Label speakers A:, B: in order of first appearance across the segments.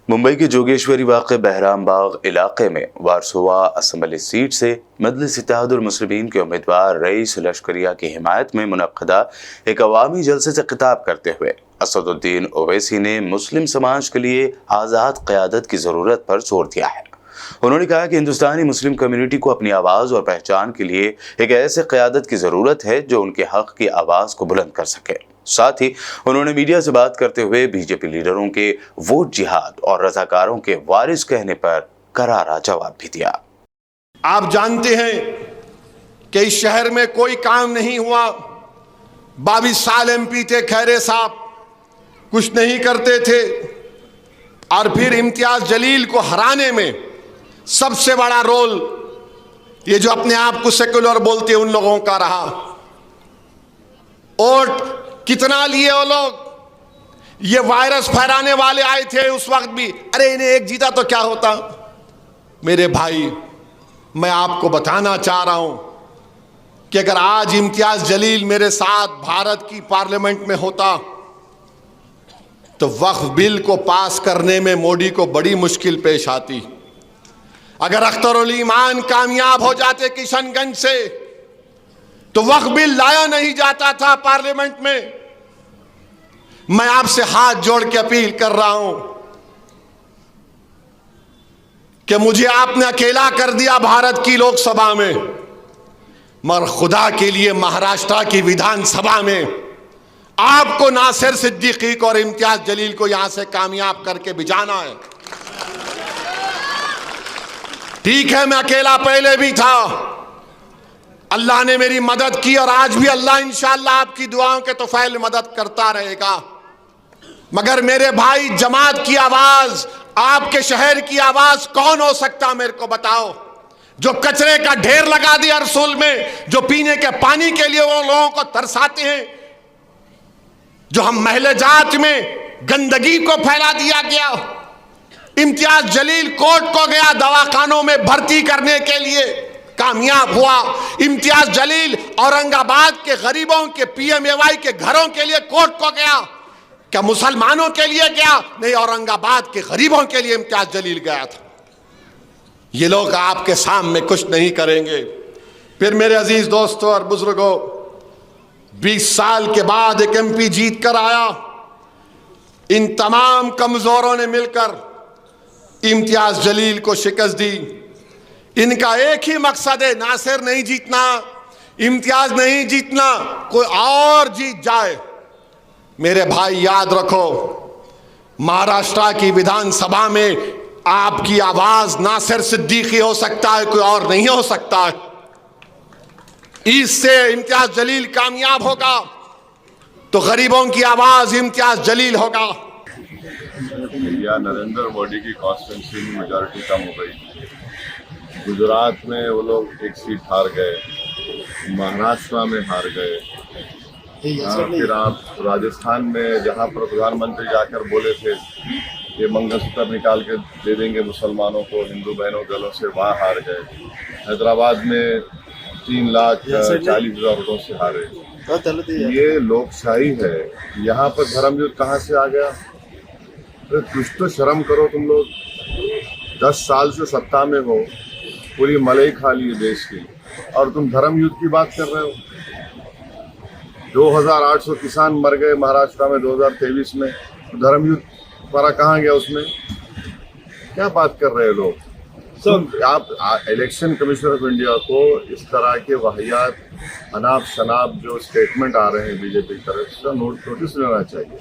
A: मुंबई के जोगेश्वरी वाक़े बहराम बाग इलाके में वारसोवा असम्बली सीट से मजलिस इत्तेहादुल मुस्लिमीन के उम्मीदवार रईस लश्करिया की हिमायत में मुनक्कदा एक अवामी जलसे से खिताब करते हुए असदुद्दीन ओवैसी ने मुस्लिम समाज के लिए आज़ाद क़यादत की ज़रूरत पर जोर दिया है। उन्होंने कहा कि हिंदुस्तानी मुस्लिम कम्युनिटी को अपनी आवाज़ और पहचान के लिए एक ऐसे क़यादत की ज़रूरत है जो उनके हक़ की आवाज़ को बुलंद कर सके। साथ ही उन्होंने मीडिया से बात करते हुए बीजेपी लीडरों के वोट जिहाद और रज़ाकारों के वारिस कहने पर करारा जवाब भी दिया।
B: आप जानते हैं कि इस शहर में कोई काम नहीं हुआ। 22 साल एमपी थे खैरे साहब, कुछ नहीं करते थे, और फिर इम्तियाज जलील को हराने में सबसे बड़ा रोल ये जो अपने आप को सेकुलर बोलते हैं उन लोगों का रहा। वोट कितना लिए वो लोग? ये वायरस फैलाने वाले आए थे उस वक्त भी, अरे इन्हें एक जीता तो क्या होता। मेरे भाई, मैं आपको बताना चाह रहा हूं कि अगर आज इम्तियाज जलील मेरे साथ भारत की पार्लियामेंट में होता तो वक्फ बिल को पास करने में मोदी को बड़ी मुश्किल पेश आती। अगर अख्तरुल ईमान कामयाब हो जाते किशनगंज से तो वक्फ बिल लाया नहीं जाता था पार्लियामेंट में। मैं आपसे हाथ जोड़ के अपील कर रहा हूं कि मुझे आपने अकेला कर दिया भारत की लोकसभा में, मगर खुदा के लिए महाराष्ट्र की विधानसभा में आपको नासिर सिद्दीकी को और इम्तियाज जलील को यहां से कामयाब करके भिजाना है। ठीक है, मैं अकेला पहले भी था, अल्लाह ने मेरी मदद की और आज भी अल्लाह इंशाअल्लाह आपकी दुआओं के तोफैल मदद करता रहेगा। मगर मेरे भाई, जमात की आवाज, आपके शहर की आवाज कौन हो सकता मेरे को बताओ? जो कचरे का ढेर लगा दिया रसूल में, जो पीने के पानी के लिए वो लोगों को तरसाते हैं, जो हम महले जात में गंदगी को फैला दिया गया। इम्तियाज जलील कोर्ट को गया दवाखानों में भर्ती करने के लिए, कामयाब हुआ। इम्तियाज जलील औरंगाबाद के गरीबों के पीएमएवाई के घरों के लिए कोर्ट को गया। क्या मुसलमानों के लिए गया? नहीं, औरंगाबाद के गरीबों के लिए इम्तियाज जलील गया था। ये लोग आपके सामने कुछ नहीं करेंगे। फिर मेरे अजीज दोस्तों और बुजुर्गों, 20 साल के बाद एक एमपी जीत कर आया। इन तमाम कमजोरों ने मिलकर इम्तियाज जलील को शिकस्त दी। इनका एक ही मकसद है, नासिर नहीं जीतना, इम्तियाज नहीं जीतना, कोई और जीत जाए। मेरे भाई, याद रखो, महाराष्ट्र की विधानसभा में आपकी आवाज नासिर सिद्दीकी हो सकता है, कोई और नहीं हो सकता है। इससे इम्तियाज जलील कामयाब होगा तो गरीबों की आवाज इम्तियाज जलील होगा।
C: या नरेंद्र मोदी की कॉन्स्टिट्यूंसी में मेजॉरिटी कम हो गई। गुजरात में वो लोग एक सीट हार गए, महाराष्ट्र में हार गए, फिर आप राजस्थान में जहाँ पर प्रधानमंत्री जाकर बोले थे ये मंगलसूत्र निकाल के दे देंगे मुसलमानों को, हिंदू बहनों गलों से, वहाँ हार गए। हैदराबाद में 3,40,000 वोटों से हारे। ये लोकशाही है, यहाँ पर धर्म युद्ध कहाँ से आ गया? तो कुछ तो शर्म करो तुम लोग। 10 साल से सत्ता में हो, पूरी मलाई खा ली देश की, और तुम धर्म युद्ध की बात कर रहे हो। 2800 किसान मर गए महाराष्ट्र में 2023 में, तो धर्म युद्ध हमारा कहाँ गया उसमें? क्या बात कर रहे हैं लोग? आप इलेक्शन कमीशन ऑफ इंडिया को इस तरह के वाहियात अनाप शनाप जो स्टेटमेंट आ रहे हैं बीजेपी की तरफ से नोटिस लेना चाहिए।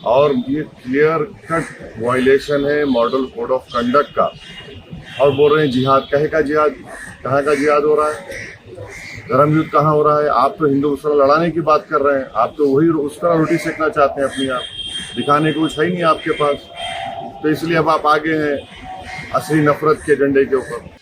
C: और ये क्लियर कट वायलेशन है मॉडल कोड ऑफ कंडक्ट का। और बोल रहे हैं जिहाद, कहे का जिहाद? कहाँ का जिहाद हो रहा है? धर्म युद्ध कहाँ हो रहा है? आप तो हिंदू मुसलमान लड़ाने की बात कर रहे हैं, आप तो वही उस तरह रोटी सेकना चाहते हैं अपनी, आप दिखाने को कुछ है ही नहीं आपके पास। तो इसलिए अब आप आगे हैं असली नफरत के एजेंडे के ऊपर।